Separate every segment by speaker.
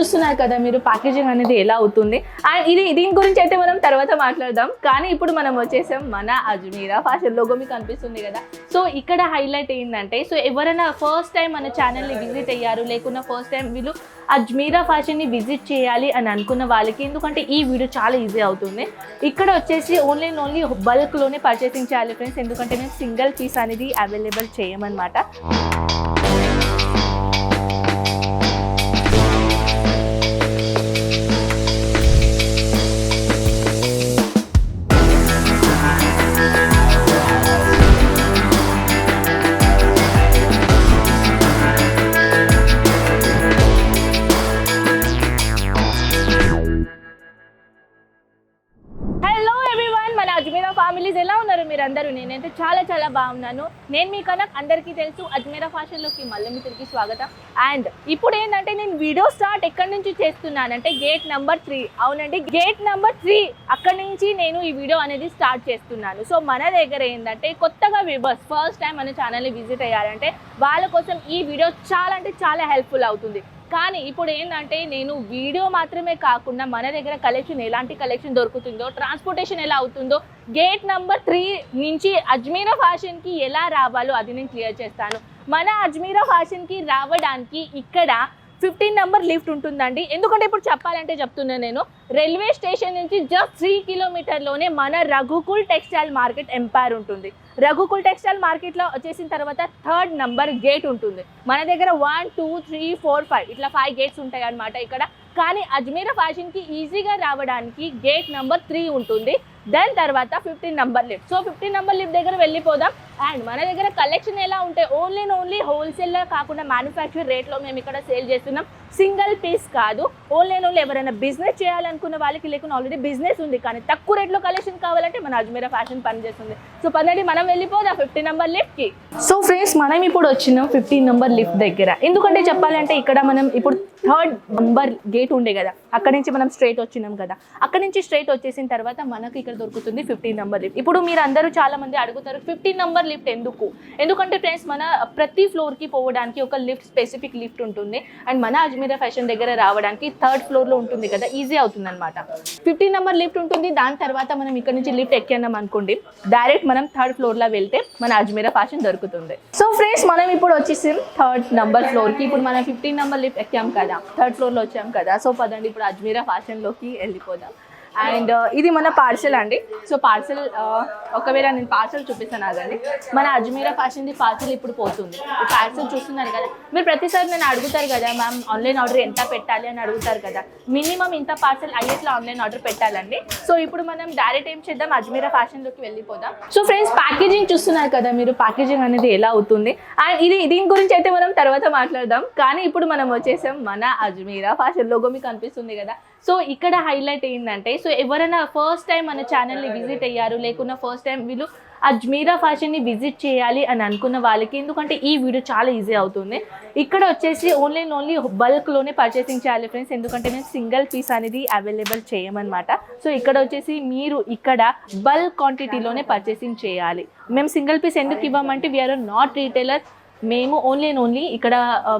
Speaker 1: చూస్తున్నారు కదా మీరు ప్యాకేజింగ్ అనేది ఎలా అవుతుంది అండ్ దీని గురించి అయితే మనం తర్వాత మాట్లాడదాం. కానీ ఇప్పుడు మనం వచ్చేసాం మన అజ్మీరా ఫ్యాషన్ లోగో మీకు కనిపిస్తుంది కదా. సో ఇక్కడ హైలైట్ ఏంటంటే సో ఎవరైనా ఫస్ట్ టైం మన ఛానల్ని విజిట్ అయ్యారు లేకున్నా ఫస్ట్ టైం వీళ్ళు అజ్మీరా ఫ్యాషన్ని విజిట్ చేయాలి అని అనుకున్న వాళ్ళకి, ఎందుకంటే ఈ వీడియో చాలా ఈజీ అవుతుంది. ఇక్కడ వచ్చేసి ఓన్లీ బల్క్లోనే పర్చేసింగ్ చేయాలి ఫ్రెండ్స్, ఎందుకంటే మేము సింగిల్ పీస్ అనేది అవైలబుల్ చేయమన్నమాట. అజ్మీరా ఫ్యామిలీస్ ఎలా ఉన్నారు మీరందరూ? నేనైతే చాలా బాగున్నాను. నేను మీ కనక్ అందరికీ తెలుసు అజ్మీరా ఫ్యాషన్లోకి మళ్ళీ మీ తిరిగి స్వాగతం. అండ్ ఇప్పుడు ఏంటంటే నేను వీడియో స్టార్ట్ ఎక్కడి నుంచి చేస్తున్నానంటే గేట్ నెంబర్ 3. అవునండి, గేట్ నెంబర్ 3 అక్కడి నుంచి నేను ఈ వీడియో అనేది స్టార్ట్ చేస్తున్నాను. సో మన దగ్గర ఏంటంటే కొత్తగా వ్యూవర్స్ ఫస్ట్ టైం మన ఛానల్ని విజిట్ అయ్యారంటే వాళ్ళ కోసం ఈ వీడియో చాలా హెల్ప్ఫుల్ అవుతుంది. కానీ ఇప్పుడు ఏంటంటే నేను వీడియో మాత్రమే కాకుండా మన దగ్గర కలెక్షన్ ఎలాంటి కలెక్షన్ దొరుకుతుందో, ట్రాన్స్పోర్టేషన్ ఎలా అవుతుందో, గేట్ నెంబర్ 3 నుంచి అజ్మీరా ఫ్యాషన్కి ఎలా రావాలో అది నేను క్లియర్ చేస్తాను. మన అజ్మీరా ఫ్యాషన్కి రావడానికి ఇక్కడ 15 నెంబర్ లిఫ్ట్ ఉంటుందండి. ఎందుకంటే ఇప్పుడు చెప్పాలంటే చెప్తున్నా నేను రైల్వే స్టేషన్ నుంచి జస్ట్ 3 కిలోమీటర్లోనే మన రఘుకుల్ టెక్స్టైల్ మార్కెట్ ఎంపైర్ ఉంటుంది. రఘుకుల్ టెక్స్టైల్ మార్కెట్లో వచ్చేసిన తర్వాత 3rd నెంబర్ గేట్ ఉంటుంది. మన దగ్గర 1, 2, 3, 4, 5 ఇట్లా 5 గేట్స్ ఉంటాయి అన్నమాట ఇక్కడ. కానీ అజ్మీరా ఫ్యాషన్కి ఈజీగా రావడానికి గేట్ నెంబర్ 3 ఉంటుంది. దాని తర్వాత 15 number lift. So 15 number lift దగ్గర వెళ్ళిపోదాం. అండ్ మన దగ్గర కలెక్షన్ ఎలా ఉంటాయి, ఓన్లీ హోల్సేల్లో కాకుండా మ్యానుఫ్యాక్చర్ రేట్లో మేము ఇక్కడ సేల్ చేస్తున్నాం. సింగిల్ పీస్ కాదు, ఓన్లీ ఎవరైనా బిజినెస్ చేయాలనుకున్న వాళ్ళకి, లేకుండా ఆల్రెడీ బిజినెస్ ఉంది కానీ తక్కువ రేట్లో కలెక్షన్ కావాలంటే మన అజ్మీరా ఫ్యాషన్ పనిచేస్తుంది. సో పదండి మనం వెళ్ళిపోదాం 15 నెంబర్ లిఫ్ట్కి. సో ఫ్రెండ్స్ మనం ఇప్పుడు వచ్చినాం 15 నెంబర్ లిఫ్ట్ దగ్గర. ఎందుకంటే చెప్పాలంటే ఇక్కడ మనం ఇప్పుడు 3rd నెంబర్ గేట్ ఉండే కదా, అక్కడి నుంచి మనం స్ట్రైట్ వచ్చినాం కదా. అక్కడి నుంచి స్ట్రైట్ వచ్చేసిన తర్వాత మనకు ఇక్కడ దొరుకుతుంది 15 నెంబర్ లిఫ్ట్. ఇప్పుడు మీరు అందరూ చాలా మంది అడుగుతారు 15 నెంబర్ లిఫ్ట్ ఎందుకంటే ఫ్రెండ్స్ మన ప్రతి ఫ్లోర్కి పోవడానికి ఒక లిఫ్ట్, స్పెసిఫిక్ లిఫ్ట్ ఉంటుంది. అండ్ మన అజ్మీరా ఫ్యాషన్ దగ్గర రావడానికి 3rd ఫ్లోర్లో ఉంటుంది కదా, ఈజీ అవుతుంది అనమాట. 15 నెంబర్ లిఫ్ట్ ఉంటుంది. దాని తర్వాత మనం ఇక్కడ నుంచి లిఫ్ట్ ఎక్కినాం అనుకోండి, డైరెక్ట్ మనం 3rd ఫ్లోర్లో వెళ్తే మన అజ్మీరా ఫ్యాషన్ దొరుకుతుంది. సో ఫ్రెండ్స్ మనం ఇప్పుడు వచ్చేసి 3rd నెంబర్ ఫ్లోర్కి, ఇప్పుడు మనం 15 నెంబర్ లిఫ్ట్ ఎక్కాం కదా, 3rd ఫ్లోర్లో వచ్చాం కదా. సో పదండి ఇప్పుడు అజ్మీరా ఫ్యాషన్లోకి వెళ్ళిపోదాం. అండ్ ఇది మన పార్సల్ అండి. సో పార్సల్ ఒకవేళ నేను పార్సల్ చూపిస్తాను అదండి. మన అజ్మీరా ఫ్యాషన్ది పార్సల్ ఇప్పుడు పోతుంది. ఈ పార్సల్ చూస్తున్నారు కదా, మీరు ప్రతిసారి నేను అడుగుతారు కదా మ్యామ్ ఆన్లైన్ ఆర్డర్ ఎంత పెట్టాలి అని అడుగుతారు కదా. మినిమం ఇంత పార్సల్ అయ్యేట్లా ఆన్లైన్ ఆర్డర్ పెట్టాలండి. సో ఇప్పుడు మనం డైరెక్ట్ ఏం చేద్దాం, అజ్మీరా ఫ్యాషన్లోకి వెళ్ళిపోదాం. సో ఫ్రెండ్స్ ప్యాకేజింగ్ చూస్తున్నారు కదా మీరు, ప్యాకేజింగ్ అనేది ఎలా అవుతుంది అండ్ దీని గురించి అయితే మనం తర్వాత మాట్లాడదాం. కానీ ఇప్పుడు మనం వచ్చేసాం మన అజ్మీరా ఫ్యాషన్ లోగో మీకు కనిపిస్తుంది కదా. సో ఇక్కడ హైలైట్ ఏంటంటే సో ఎవరైనా ఫస్ట్ టైం మన ఛానల్ని విజిట్ అయ్యారు లేకున్నా ఫస్ట్ టైం వీళ్ళు అజ్మీరా ఫ్యాషన్ని విజిట్ చేయాలి అని అనుకున్న వాళ్ళకి, ఎందుకంటే ఈ వీడియో చాలా ఈజీ అవుతుంది. ఇక్కడ వచ్చేసి ఓన్లీ బల్క్లోనే పర్చేసింగ్ చేయాలి ఫ్రెండ్స్, ఎందుకంటే మేము సింగిల్ పీస్ అనేది అవైలబుల్ చేయమన్నమాట. సో ఇక్కడ వచ్చేసి మీరు ఇక్కడ బల్క్ క్వాంటిటీలోనే పర్చేసింగ్ చేయాలి. మేము సింగిల్ పీస్ ఎందుకు ఇవ్వమంటే వీఆర్ నాట్ రీటైలర్, మేము ఓన్లీ ఇక్కడ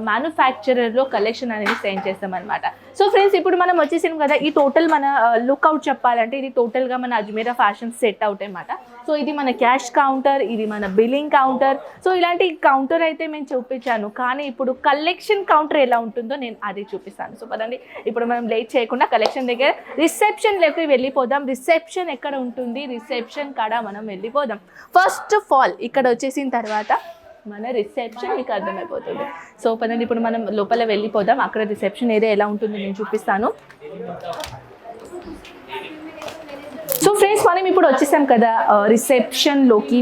Speaker 1: మ్యానుఫ్యాక్చరర్లో కలెక్షన్ అనేది సెండ్ చేస్తామన్నమాట. సో ఫ్రెండ్స్ ఇప్పుడు మనం వచ్చేసాం కదా, ఈ టోటల్ మన లుక్అవుట్ చెప్పాలంటే ఇది టోటల్గా మన అజ్మీరా ఫ్యాషన్ సెట్ అవుట్ అనమాట. సో ఇది మన క్యాష్ కౌంటర్, ఇది మన బిల్లింగ్ కౌంటర్. సో ఇలాంటి కౌంటర్ అయితే నేను చూపించాను, కానీ ఇప్పుడు కలెక్షన్ కౌంటర్ ఎలా ఉంటుందో నేను అది చూపిస్తాను. సో పదండి ఇప్పుడు మనం లేట్ చేయకుండా కలెక్షన్ దగ్గర రిసెప్షన్లోకి వెళ్ళిపోదాం. రిసెప్షన్ ఎక్కడ ఉంటుంది, రిసెప్షన్ కాడ మనం వెళ్ళిపోదాం. ఫస్ట్ ఆఫ్ ఆల్ ఇక్కడ వచ్చేసిన తర్వాత మన రిసెప్షన్ మీకు అర్థమైపోతుంది. సో పదండి ఇప్పుడు మనం లోపల వెళ్ళిపోదాం. అక్కడ రిసెప్షన్ ఏరియా ఎలా ఉంటుందో నేను చూపిస్తాను. సో ఫ్రెండ్స్ మనం ఇప్పుడు వచ్చేసాం కదా రిసెప్షన్లోకి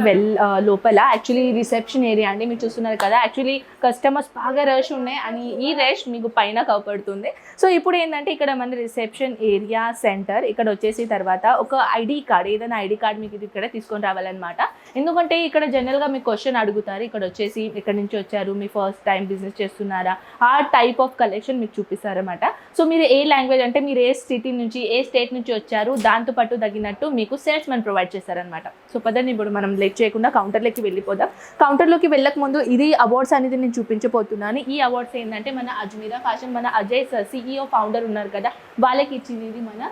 Speaker 1: లోపల. యాక్చువల్లీ రిసెప్షన్ ఏరియా అండి మీరు చూస్తున్నారు కదా. యాక్చువల్లీ కస్టమర్స్ బాగా రష్ ఉన్నాయి అని ఈ రష్ మీకు పైన కనపడుతుంది. సో ఇప్పుడు ఏంటంటే ఇక్కడ మన రిసెప్షన్ ఏరియా సెంటర్, ఇక్కడ వచ్చేసి తర్వాత ఒక ఐడి కార్డ్, ఏదైనా ఐడి కార్డ్ మీకు ఇక్కడ తీసుకొని రావాలన్నమాట. ఎందుకంటే ఇక్కడ జనరల్గా మీకు క్వశ్చన్ అడుగుతారు, ఇక్కడ వచ్చేసి ఎక్కడి నుంచి వచ్చారు, మీ ఫస్ట్ టైం బిజినెస్ చేస్తున్నారా, ఆ టైప్ ఆఫ్ కలెక్షన్ మీకు చూపిస్తారన్నమాట. సో మీరు ఏ లాంగ్వేజ్ అంటే మీరు ఏ సిటీ నుంచి ఏ స్టేట్ నుంచి వచ్చారు దాంతోపాటు తగినట్టు మీకు మీకు సేల్స్ మెన్ ప్రొవైడ్ చేశారనమాట. సో పదండి ఇప్పుడు మనం లేట్ చేయకుండా కౌంటర్లోకి వెళ్ళిపోదాం. కౌంటర్లోకి వెళ్ళక ముందు ఇది అవార్డ్స్ అనేది నేను చూపించబోతున్నాను. ఈ అవార్డ్స్ ఏంటంటే మన అజ్మీరా ఫ్యాషన్, మన అజయ్ సార్ CEO ఫౌండర్ ఉన్నారు కదా, వాళ్ళకి ఇచ్చింది ఇది మన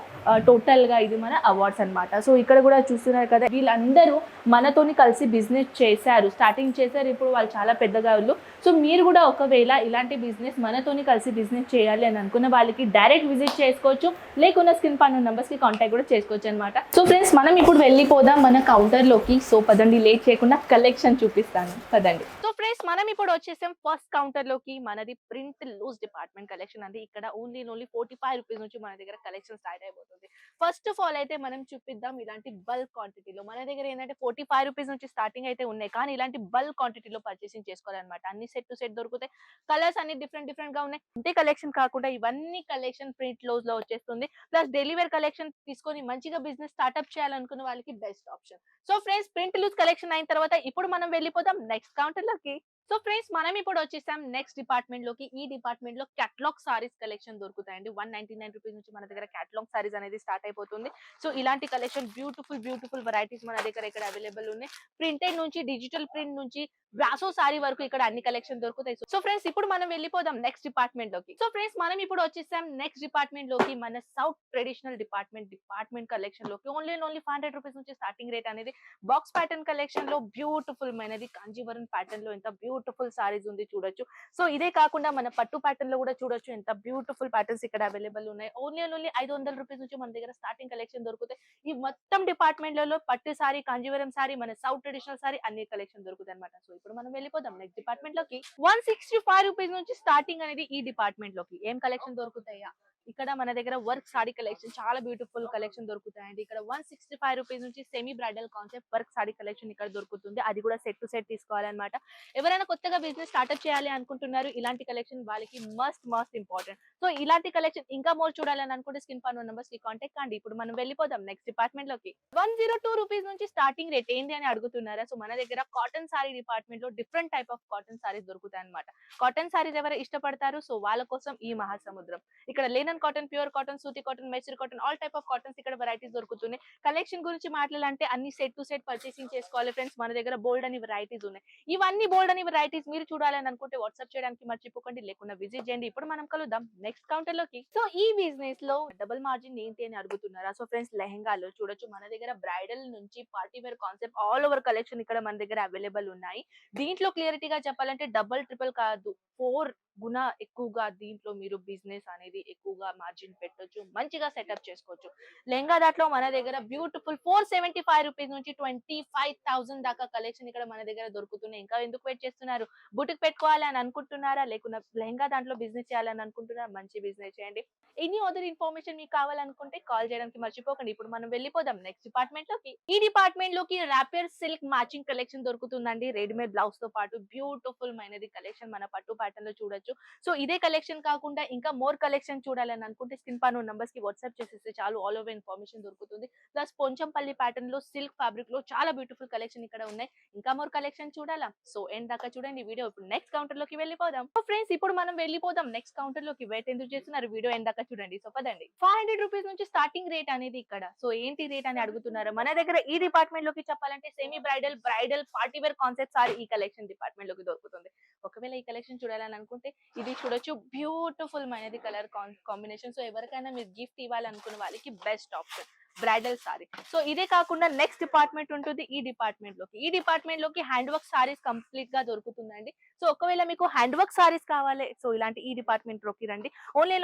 Speaker 1: టోటల్గా ఇది మన అవార్డ్స్ అనమాట. సో ఇక్కడ కూడా చూస్తున్నారు కదా, వీళ్ళందరూ మనతోని కలిసి బిజినెస్ చేశారు, స్టార్టింగ్ చేశారు, ఇప్పుడు వాళ్ళు చాలా పెద్దగా వాళ్ళు. సో మీరు కూడా ఒకవేళ ఇలాంటి బిజినెస్ మనతోని కలిసి బిజినెస్ చేయాలి అని అనుకున్న వాళ్ళకి డైరెక్ట్ విజిట్ చేసుకోవచ్చు, లేకున్నా స్క్రీన్ పైన నెంబర్స్కి కాంటాక్ట్ కూడా చేసుకోవచ్చు అనమాట. సో ఫ్రెండ్స్ మనం ఇప్పుడు వెళ్ళిపోదాం మన కౌంటర్లోకి. సో పదండి లేట్ చేయకుండా కలెక్షన్ చూపిస్తాను పదండి. సో ఫ్రెండ్స్ మనం ఇప్పుడు వచ్చేసాం ఫస్ట్ కౌంటర్లోకి. మనది ప్రింట్ లూజ్ డిపార్ట్మెంట్ కలెక్షన్ అండి. ఇక్కడ ఓన్లీ 45 రూపీస్ నుంచి మన దగ్గర కలెక్షన్ స్టార్ట్ అయిపోతుంది. ఫస్ట్ ఆఫ్ ఆల్ అయితే మనం చూపిద్దాం ఇలాంటి బల్క్ క్వాంటిటీలో. మన దగ్గర ఏంటంటే 45 రూపీస్ నుంచి స్టార్టింగ్ అయితే ఉన్నాయి, కానీ ఇలాంటి బల్క్ క్వాంటిటీలో పర్చేసింగ్ చేసుకోవాలన్నమాట. అన్ని సెట్ టు సెట్ దొరుకుతాయి, కలర్స్ అన్ని డిఫరెంట్ గా ఉన్నాయి. ఇంతే కలెక్షన్ కాకుండా ఇవన్నీ కలెక్షన్ ప్రింట్ లోజ్ లో వచ్చేస్తుంది. ప్లస్ డెలివరీ కలెక్షన్ తీసుకొని మంచిగా బిజినెస్ స్టార్ట్అప్ చేయాలనుకున్న వాళ్ళకి best option. So friends print loose collection అయిన తర్వాత ఇప్పుడు మనం వెళ్ళిపోదాం నెక్స్ట్ కౌంటర్ లోకి. సో ఫ్రెండ్స్ మనం ఇప్పుడు వచ్చేసాం నెక్స్ట్ డిపార్ట్మెంట్ లోకి. ఈ డిపార్ట్మెంట్ లో క్యాటలాగ్ సారీస్ కలెక్షన్ దొరుకుతాయండి. 199 రూపీస్ నుంచి మన దగ్గర క్యాటలాగ్ సారీస్ అనేది స్టార్ట్ అయిపోతుంది. సో ఇలాంటి కలెక్షన్ బ్యూటిఫుల్ వెరైటీస్ మన దగ్గర ఇక్కడ అవైలబుల్ ఉన్నాయి. ప్రింటెడ్ నుంచి డిజిటల్ ప్రింట్ నుంచి బ్రాసో సారీ వరకు ఇక్కడ అన్ని కలెక్షన్ దొరుకుతాయి. సో ఫ్రెండ్స్ ఇప్పుడు మనం వెళ్ళిపోదాం నెక్స్ట్ డిపార్ట్మెంట్ లోకి. సో ఫ్రెండ్స్ మనం ఇప్పుడు వచ్చేసాం నెక్స్ట్ డిపార్ట్మెంట్ లోకి. మన సౌత్ ట్రెడిషనల్ డిపార్ట్మెంట్ కలెక్షన్ లోకి ఓన్లీ 500 రూపీస్ నుంచి స్టార్టింగ్ రేట్ అనేది. బాక్స్ ప్యాటర్న్ కలెక్షన్ లో బ్యూటిఫుల్ మైనది కాంజీవరం ప్యాటర్న్ లో ఎంత బ్యూటిఫుల్ సారీస్ ఉంది చూడొచ్చు. సో ఇదే కాకుండా మన పట్టు ప్యాటర్న్ లో కూడా చూడొచ్చు ఎంత బ్యూటిఫుల్ ప్యాటర్న్స్ ఇక్కడ అవైలబుల్ ఉన్నాయి. ఓన్లీ 500 రూపీస్ నుంచి మన దగ్గర స్టార్టింగ్ కలెక్షన్ దొరుకుతాయి. ఈ మొత్తం డిపార్ట్మెంట్లలో పట్టు సారీ, కాంజీవరం సారీ, మన సౌత్ ట్రెడిషనల్ సారీ అన్ని కలెక్షన్ దొరుకుతాయి అనమాట. సో ఇప్పుడు మనం వెళ్ళిపోదాం నెక్స్ట్ డిపార్ట్మెంట్ లోకి. 165 రూపీస్ నుంచి స్టార్టింగ్ అనేది ఈ డిపార్ట్మెంట్ లోకి. ఏం కలెక్షన్ దొరుకుతాయా ఇక్కడ మన దగ్గర? వర్క్ సారీ కలెక్షన్ చాలా బ్యూటిఫుల్ కలెక్షన్ దొరుకుతాయండి. ఇక్కడ 165 రూపీస్ నుంచి semi bridal concept work sorry collection ఇక్కడ దొరుకుతుంది. అది కూడా సెట్ టు సెట్ తీసుకోవాలన్నమాట. ఎవరైనా కొత్తగా బిజినెస్ స్టార్ట్అప్ చేయాలి అనుకుంటున్నారు, ఇలాంటి కలెక్షన్ వాళ్ళకి మస్ట్ ఇంపార్టెంట్. సో ఇలాంటి కలెక్షన్ ఇంకా మోర్ చూడాలని అనుకుంటే స్క్రీన్ పైన నెంబర్స్ కి కాంటాక్ట్ కండి. ఇప్పుడు మనం వెళ్ళిపోదాం నెక్స్ట్ డిపార్ట్మెంట్ లోకి. 102 రూపీస్ నుంచి స్టార్టింగ్ రేట్ ఏంటి అని అడుగుతున్నారా? సో మన దగ్గర కాటన్ సారీ డిపార్ట్మెంట్ లో different type of cotton saris దొరుకుతాయి అనమాట. కాటన్ సారీస్ ఎవరు ఇష్టపడతారు, సో వాళ్ళ కోసం ఈ మహాసముద్రం. ఇక్కడ లేనన్ కాటన్, ప్యూర్ కాటన్, సూతి cotton, Mysore cotton, all type of cottons ఇక్కడ వెరైటీస్ దొరుకుతున్నాయి. కలెక్షన్ గురించి మాట్లాడాలంటే అన్ని సెట్ టు సెట్ పర్చేసింగ్ చేసుకోవాలి ఫ్రెండ్స్. మన దగ్గర బోల్డ్ అని వెరైటీస్ ఉన్నాయి. ఇవన్నీ బోల్డ్ అని వెరైటీస్ మీరు చూడాలని అనుకుంటే వాట్సాప్ చేయడానికి మర్చిపోకండి, లేకుండా విజిట్ చేయండి. ఇప్పుడు మనం కలుద్దాం నెక్స్ట్ కౌంటర్ లోకి. సో ఈ బిజినెస్ లో డబుల్ మార్జిన్ ఏంటి అని అడుగుతున్నారా? సో ఫ్రెండ్స్ లెహంగాలో చూడొచ్చు మన దగ్గర బ్రైడల్ నుంచి party wear concept all over collection ఇక్కడ మన దగ్గర అవైలబుల్ ఉన్నాయి. దీంట్లో క్లియరిటీగా చెప్పాలంటే డబుల్ ట్రిపుల్ కాదు, 4 గుణ ఎక్కువగా దీంట్లో మీరు బిజినెస్ అనేది ఎక్కువగా మార్జిన్ పెట్టొచ్చు, మంచిగా సెటప్ చేసుకోవచ్చు. లెహంగా దాంట్లో మన దగ్గర బ్యూటిఫుల్ 475 రూపీస్ నుంచి 25,000 దాకా కలెక్షన్ ఇక్కడ మన దగ్గర దొరుకుతున్నాయి. ఇంకా ఎందుకు వెయిట్ చేస్తున్నారు? బుటిక్ పెట్టుకోవాలి అని అనుకుంటున్నారా, లేకుండా లెహంగా దాంట్లో బిజినెస్ చేయాలని అనుకుంటున్నారా? మంచి బిజినెస్ చేయండి. ఎనీ అదర్ ఇన్ఫర్మేషన్ మీకు కావాలనుకుంటే కాల్ చేయడానికి మర్చిపోకండి. ఇప్పుడు మనం వెళ్ళిపోదాం నెక్స్ట్ డిపార్ట్మెంట్ లోకి. ఈ డిపార్ట్మెంట్ లోకి ర్యాపియర్ సిల్క్ మ్యాచింగ్ కలెక్షన్ దొరుకుతుందండి. రెడీమేడ్ బ్లౌజ్ తో పాటు బ్యూటిఫుల్ మైనది కలెక్షన్ మన పట్టు ప్యాటర్న్ లో చూడొచ్చు. సో ఇదే కలెక్షన్ కాకుండా ఇంకా మోర్ కలెక్షన్ చూడాలని అనుకుంటే స్క్రీన్ పైన నంబర్స్ కి వాట్సాప్ చేసేస్తే చాలు, ఆల్ ఓవర్ ఇన్ఫర్మేషన్ దొరుకుతుంది. ప్లస్ పొంచంపల్లి ప్యాటర్న్ లో సిల్క్ ఫ్యాబ్రిక్ లో చాలా బ్యూటిఫుల్ కలెక్షన్ ఇక్కడ ఉన్నాయి. ఇంకా మోర్ కలెక్షన్ చూడాలా? సో ఎండ్ దాకా చూడండి వీడియో. ఇప్పుడు నెక్స్ట్ కౌంటర్ లోకి వెళ్ళిపోదాం. సో ఫ్రెండ్స్ ఇప్పుడు మనం వెళ్ళిపోదాం నెక్స్ట్ కౌంటర్ లోకి. వెయిట్ ఎందుకు చేస్తున్నారు, వీడియో ఎండ్ దాకా చూడండి. సో పదండి. 500 రూపీస్ నుంచి స్టార్టింగ్ రేట్ అనేది ఇక్కడ. సో ఏంటి రేట్ అని అడుగుతున్నారు? మన దగ్గర ఈ డిపార్ట్మెంట్ లోకి చెప్పాలంటే semi bridal party wear concept sorry ఈ కలెక్షన్ డిపార్ట్మెంట్ లోకి దొరుకుతుంది. ఒకవేళ ఈ కలెక్షన్ చూడాలని అనుకుంటే ఇది చూడొచ్చు, బ్యూటిఫుల్ మైనది కలర్ కాంబినేషన్. సో ఎవరికైనా మీరు గిఫ్ట్ ఇవ్వాలనుకున్న వాళ్ళకి best option bridal sorry. So ఇదే కాకుండా నెక్స్ట్ డిపార్ట్మెంట్ ఉంటుంది ఈ డిపార్ట్మెంట్ లోకి. ఈ డిపార్ట్మెంట్ లోకి హ్యాండ్ వర్క్ సారీస్ కంప్లీట్ గా దొరుకుతుందండి. సో ఒకవేళ మీకు హ్యాండ్ వర్క్ సారీస్ కావాలి, సో ఇలాంటి ఈ డిపార్ట్మెంట్ లోకి రండి. ఓన్లీ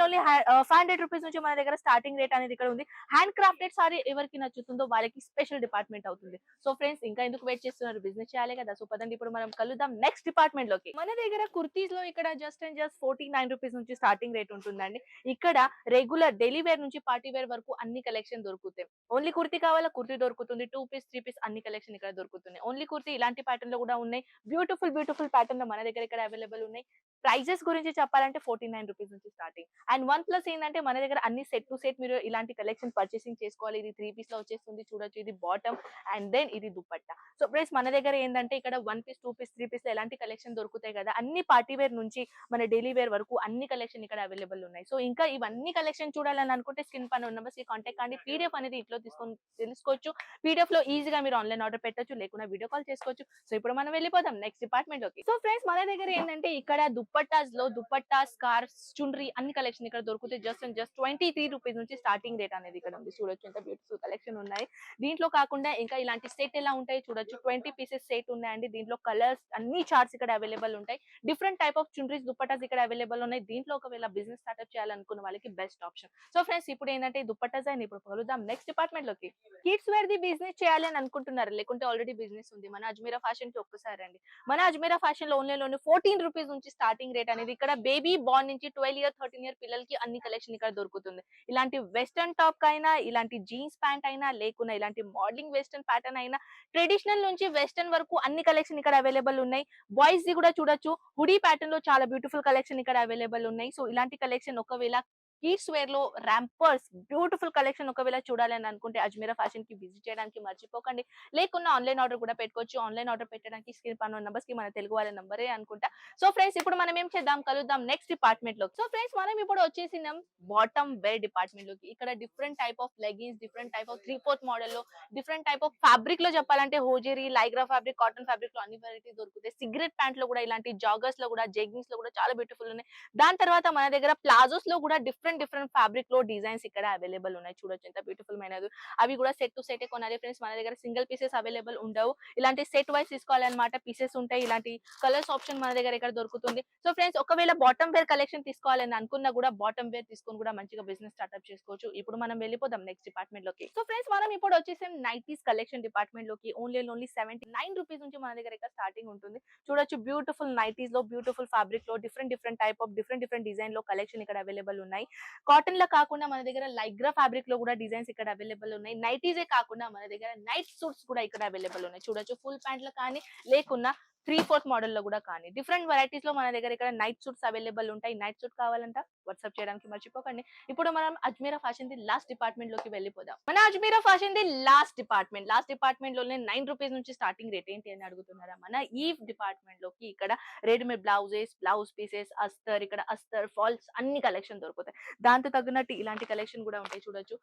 Speaker 1: 500 రూపీస్ నుంచి మన దగ్గర స్టార్టింగ్ రేట్ అనేది ఇక్కడ ఉంది. హ్యాండ్ క్రాఫ్టెడ్ సారీ ఎవరికి నచ్చుతుందో వాళ్ళకి స్పెషల్ డిపార్ట్మెంట్ అవుతుంది. సో ఫ్రెండ్స్ ఇంకా ఎందుకు వెయిట్ చేస్తున్నారు, బిజినెస్ చేయాలి కదా. సో పదండి ఇప్పుడు మనం కలుద్దాం నెక్స్ట్ డిపార్ట్మెంట్ లోకి. మన దగ్గర కుర్తీస్ లో ఇక్కడ జస్ట్ 49 రూపీస్ నుంచి స్టార్టింగ్ రేట్ ఉంటుందండి. ఇక్కడ రెగ్యులర్ డైలీ వేర్ నుంచి పార్టీ వేర్ వరకు అన్ని కలెక్షన్ దొరుకుతాయి. ఓన్లీ కుర్తీ కావాలా, కుర్తీ దొరుకుతుంది. 2 పీస్ 3 పీస్ అన్ని కలెక్షన్ ఇక్కడ దొరుకుతున్నాయి. ఓన్లీ కుర్తీ ఇలాంటి ప్యాటర్న్ లో కూడా ఉన్నాయి. బ్యూటిఫుల్ ప్యాటర్న్ లో మన దగ్గర ఇక్కడ అవైలబుల్ ఉన్నాయి. ప్రైజెస్ గురించి చెప్పాలంటే 49 రూపీస్ నుంచి స్టార్టింగ్. అండ్ వన్ ప్లస్ ఏంటంటే మన దగ్గర అన్ని సెట్ టు సెట్ మీరు ఇలాంటి కలెక్షన్ పర్చేసింగ్ చేసుకోవాలి. ఇది 3 పీస్ లో వచ్చేస్తుంది చూడొచ్చు. ఇది బాటమ్ అండ్ దెన్ ఇది దుపట్టా. సో ప్రైస్ మన దగ్గర ఏంటంటే ఇక్కడ 1 పీస్, 2 పీస్, 3 పీస్ లో ఎలాంటి కలెక్షన్ దొరుకుతాయి కదా, అన్ని పార్టీ వేర్ నుంచి మన డైలీ వేర్ వరకు అన్ని కలెక్షన్ ఇక్కడ అవైలబుల్ ఉన్నాయి. సో ఇంకా ఇవన్నీ కలెక్షన్ చూడాలని అనుకుంటే స్క్రీన్ పైన ఉన్న నెంబర్స్ కి కాంటాక్ట్ కండి. పీడిఎఫ్ అనేది ఇట్లో తీసుకొని తెలుసుకోవచ్చు. పీడిఎఫ్ లో ఈజీగా మీరు ఆన్లైన్ ఆర్డర్ పెట్టొచ్చు, లేకుండా వీడియో కాల్ చేసుకోవచ్చు. సో ఇప్పుడు మనం వెళ్ళిపోదాం నెక్స్ట్ డిపార్ట్మెంట్ లోకి. సో ఫ్రెండ్స్ మన దగ్గర ఏంటంటే ఇక్కడ దుపట్టాస్ లో దుపట్టా, స్కార్ఫ్స్, చుండ్రీ అన్ని కలెక్షన్ ఇక్కడ దొరుకుతాయి. జస్ట్ 23 రూపీస్ నుంచి స్టార్టింగ్ రేట్ అనేది ఇక్కడ ఉంది. చూడొచ్చు ఎంత బ్యూటిఫుల్ కలెక్షన్ ఉన్నాయి. దీంట్లో కాకుండా ఇంకా ఇలాంటి సెట్ ఎలా ఉంటాయి చూడొచ్చు. 20 పీసెస్ సెట్ ఉన్నాయండి. దీంట్లో కలర్స్ అన్ని చార్ట్స్ ఇక్కడ అవైలబుల్ ఉంటాయి. డిఫరెంట్ టైప్ ఆఫ్ చుండ్రీస్, దుపట్టాస్ ఇక్కడ అవైలబుల్ ఉన్నాయి. దీంట్లో ఒకవేళ బిజినెస్ స్టార్ట్అప్ చేయాలనుకున్న వాళ్ళకి బెస్ట్ ఆప్షన్. సో ఫ్రెండ్స్ ఇప్పుడు ఏంటంటే దుపట్టాస్ అండ్ ఇప్పుడు కలుద్దాం నెక్స్ట్ డిపార్ట్మెంట్ లోకి. కిడ్స్ వేర్ ది బిజినెస్ చేయాలి అని అనుకుంటున్నారు, లేకుంటే ఆల్రెడీ బిజినెస్ ఉంది, మన అజ్మీరా ఫ్యాషన్ కి ఒక్కసారి రండి. మన అజ్మీరా ఫ్యాషన్ లో ఓన్లీ 14 రూపీస్ నుంచి స్టార్టింగ్ రేట్ అనేది ఇక్కడ బేబీ బార్న్ నుంచి 12 ఇయర్ 13 ఇయర్ పిల్లలకి అన్ని కలెక్షన్ ఇక్కడ దొరుకుతుంది. ఇలాంటి వెస్టర్న్ టాప్ అయినా, ఇలాంటి జీన్స్ ప్యాంట్ అయినా, లేకున్నా ఇలాంటి మోడలింగ్ వెస్టర్న్ ప్యాటర్న్ అయినా, ట్రెడిషనల్ నుంచి వెస్టర్న్ వరకు అన్ని కలెక్షన్ ఇక్కడ అవైలబుల్ ఉన్నాయి. బాయ్స్ ది కూడా చూడొచ్చు. హుడీ ప్యాటర్న్ లో చాలా బ్యూటిఫుల్ కలెక్షన్ ఇక్కడ అవైలబుల్ ఉన్నాయి. సో ఇలాంటి కలెక్షన్ ఒకవేళ కిడ్స్ వేర్ లో ర్యాంపర్స్ బ్యూటిఫుల్ కలెక్షన్ ఒకవేళ చూడాలని అనుకుంటే అజ్మీరా ఫ్యాషన్ కి విజిట్ చేయడానికి మర్చిపోకండి. లేకున్నా ఆన్లైన్ ఆర్డర్ కూడా పెట్టుకోవచ్చు. ఆన్లైన్ ఆర్డర్ పెట్టడానికి స్క్రీన్ పైన నంబర్స్ కి మన తెలుగు వాళ్ళ నంబరే అనుకుంటా. సో ఫ్రెండ్స్ ఇప్పుడు మనం ఏం చేద్దాం, కలుద్దాం నెక్స్ట్ డిపార్ట్మెంట్ లో. సో ఫ్రెండ్స్ మనం ఇప్పుడు వచ్చేసినాం బాటమ్ వేర్ డిపార్ట్మెంట్ లోకి. ఇక్కడ different type of leggings, different type of 3/4 model లో, డిఫరెంట్ టైప్ ఆఫ్ ఫ్యాబ్రిక్ లో చెప్పాలంటే హోజరీ, లైగ్రా ఫ్యాబ్రిక్, కాటన్ ఫ్యాబ్రిక్ లో అన్ని వెరైటీస్ దొరుకుతాయి. సిగరెట్ ప్యాంట్ లో కూడా, ఇలాంటి జాగర్స్ లో కూడా, జెగ్గిన్స్ లో కూడా చాలా బ్యూటిఫుల్ ఉన్నాయి. దాని తర్వాత మన దగ్గర ప్లాజోస్ లో కూడా డిఫరెంట్ డిఫరెంట్ ఫ్యాబ్రిక్ లో డిజైన్స్ ఇక్కడ అవైలబుల్ ఉన్నాయి. చూడొచ్చు ఎంత బ్యూటిఫుల్ మైనది. అవి కూడా సెట్ టు సెట్ కొనాలి ఫ్రెండ్స్. మన దగ్గర సింగిల్ పీసెస్ అవైలబుల్ ఉండవు. ఇలాంటి సెట్ వైస్ తీసుకోవాలన్నమాట. పీసెస్ ఉంటాయి. ఇలాంటి కలర్స్ ఆప్షన్ మన దగ్గర ఇక్కడ దొరుకుతుంది. సో ఫ్రెండ్స్ ఒకవేళ బాటమ్ వేర్ కలెక్షన్ తీసుకోవాలని అనుకున్నా కూడా బాటమ్ వేర్ తీసుకొని కూడా మంచిగా బిజినెస్ స్టార్ట్అప్ చేసుకోవచ్చు. ఇప్పుడు మనం వెళ్ళిపోదాం నెక్స్ట్ డిపార్ట్మెంట్ లోకి. సో ఫ్రెండ్స్ మనం ఇప్పుడు వచ్చేసాం నైటీస్ కలెక్షన్ డిపార్ట్మెంట్ లోకి. ఓన్లీ 79 రూపీస్ నుంచి మన దగ్గర ఇక్కడ స్టార్టింగ్ ఉంటుంది. చూడొచ్చు బ్యూటిఫుల్ నైటీస్ లో, బ్యూటిఫుల్ ఫ్యాబ్రిక్ లో, different type of different design లో కలెక్షన్ ఇక్కడ అవైలబుల్ ఉన్నాయి. కాటన్ లో కాకుండా మన దగ్గర లైగ్రా ఫ్యాబ్రిక్ లో కూడా డిజైన్స్ ఇక్కడ అవైలబుల్ ఉన్నాయి. నైటీసే కాకుండా మన దగ్గర నైట్ సూట్స్ కూడా ఇక్కడ అవైలబుల్ ఉన్నాయి. చూడొచ్చు ఫుల్ ప్యాంట్లు కానీ, లేకున్నా 3/4 మోడల్ లో కూడా కానీ, డిఫరెంట్ వెరైటీస్ లో మన దగ్గర ఇక్కడ నైట్ సూట్స్ అవైలబుల్ ఉంటాయి. నైట్ సూట్ కావాలంటే వాట్సాప్ చేయడానికి మర్చిపోకండి. ఇప్పుడు మనం Ajmeera fashion the last department లోకి వెళ్ళిపోదాం. మన Ajmeera fashion the last department లోనే 9 రూపీస్ నుంచి స్టార్టింగ్ రేట్ ఏంటి అని అడుగుతున్నారా? మన ఈ డిపార్ట్మెంట్ లోకి ఇక్కడ రెడీమేడ్ బ్లౌజెస్, బ్లౌజ్ పీసెస్, అస్తర్, ఇక్కడ అస్తర్ ఫాల్స్ అన్ని కలెక్షన్ దొరుకుతాయి. దాంతో తగినట్టు ఇలాంటి కలెక్షన్ కూడా ఉంటాయి. చూడొచ్చు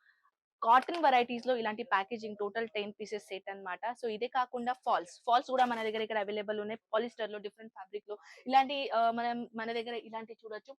Speaker 1: కాటన్ వెరైటీస్ లో ఇలాంటి ప్యాకేజింగ్ టోటల్ 10 పీసెస్ సెట్ అన్నమాట. సో ఇదే కాకుండా ఫాల్స్ కూడా మన దగ్గర ఇక్కడ అవైలబుల్ ఉన్నాయి. పాలిస్టర్ లో, డిఫరెంట్ ఫ్యాబ్రిక్ లో ఇలాంటి మన దగ్గర ఇలాంటి చూడొచ్చు.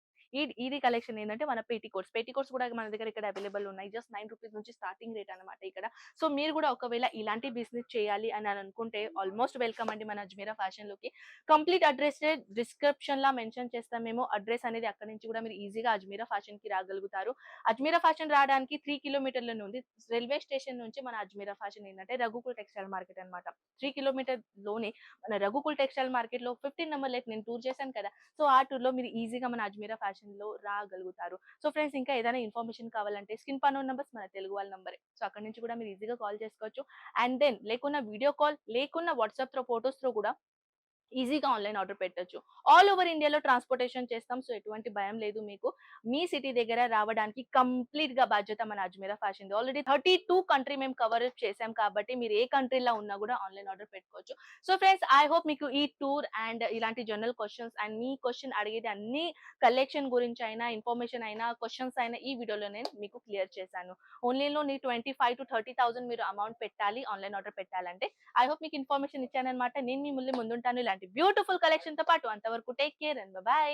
Speaker 1: ఇది కలెక్షన్ ఏంటంటే మన పేటికోట్స్ కూడా మన దగ్గర ఇక్కడ అవైలబుల్ ఉన్నాయి. జస్ట్ 9 రూపీస్ నుంచి స్టార్టింగ్ రేట్ అన్నమాట ఇక్కడ. సో మీరు కూడా ఒకవేళ ఇలాంటి బిజినెస్ చేయాలి అని అనుకుంటే ఆల్మోస్ట్ వెల్కమ్ అండి మన అజ్మీరా ఫ్యాషన్ లోకి. కంప్లీట్ అడ్రస్ డిస్క్రిప్షన్ లా మెన్షన్ చేస్తాం మేము. అడ్రస్ అనేది అక్కడ నుంచి కూడా మీరు ఈజీగా అజ్మీరా ఫ్యాషన్ కి రాగలుగుతారు. అజ్మీరా ఫ్యాషన్ రావడానికి 3 కిలోమీటర్ల ఉంది. రైల్వే స్టేషన్ నుంచి మన అజ్మీరా ఫ్యాషన్ ఏంటంటే రఘుకుల్ టెక్స్టైల్ మార్కెట్ అన్నమాట. 3 కిలోమీటర్ లోనే మన రఘుకుల్ టెక్స్టైల్ మార్కెట్ లో 15 నెంబర్ లైక్ నేను టూర్ చేశాను కదా. సో ఆ టూర్ లో మీరు ఈజీగా మన అజ్మీరా ఫ్యాషన్ లో రాగలుగుతారు. సో ఫ్రెండ్స్ ఇంకా ఏదైనా ఇన్ఫర్మేషన్ కావాలంటే స్క్రీన్ పైన ఉన్న నంబర్స్ మన తెలుగు వాళ్ళ నంబరే. సో అక్కడ నుంచి కూడా మీరు ఈజీగా కాల్ చేసుకోవచ్చు. అండ్ దెన్ లేకున్నా వీడియో కాల్, లేకున్నా వాట్సాప్ త్రో, ఫోటోస్ త్రో కూడా ఈజీగా ఆన్లైన్ ఆర్డర్ పెట్టొచ్చు. ఆల్ ఓవర్ ఇండియాలో ట్రాన్స్పోర్టేషన్ చేస్తాం. సో ఎటువంటి భయం లేదు మీకు. మీ సిటీ దగ్గర రావడానికి కంప్లీట్ గా బాధ్యత మన అజ్మీరా ఫ్యాషన్. ఆల్రెడీ 32 కంట్రీ మేము కవర్ చేసాం కాబట్టి మీరు ఏ కంట్రీలో ఉన్నా కూడా ఆన్లైన్ ఆర్డర్ పెట్టుకోవచ్చు. సో ఫ్రెండ్స్ ఐ హోప్ మీకు ఈ టూర్ అండ్ ఇలాంటి general questions and me question అడిగేది అన్ని కలెక్షన్ గురించి అయినా, ఇన్ఫర్మేషన్ అయినా, క్వశ్చన్స్ అయినా ఈ వీడియోలో నేను మీకు క్లియర్ చేశాను. ఓన్లీలో 25,000 to 30,000 మీరు అమౌంట్ పెట్టాలి ఆన్లైన్ ఆర్డర్ పెట్టాలంటే. ఐ హోప్ మీకు ఇన్ఫర్మేషన్ ఇచ్చానన్నమాట. నేను మీ ముందుంటాను ఇలాంటి బ్యూటిఫుల్ కలెక్షన్ తో పాటు. అంతవరకు టేక్ కేర్ అండ్ బై.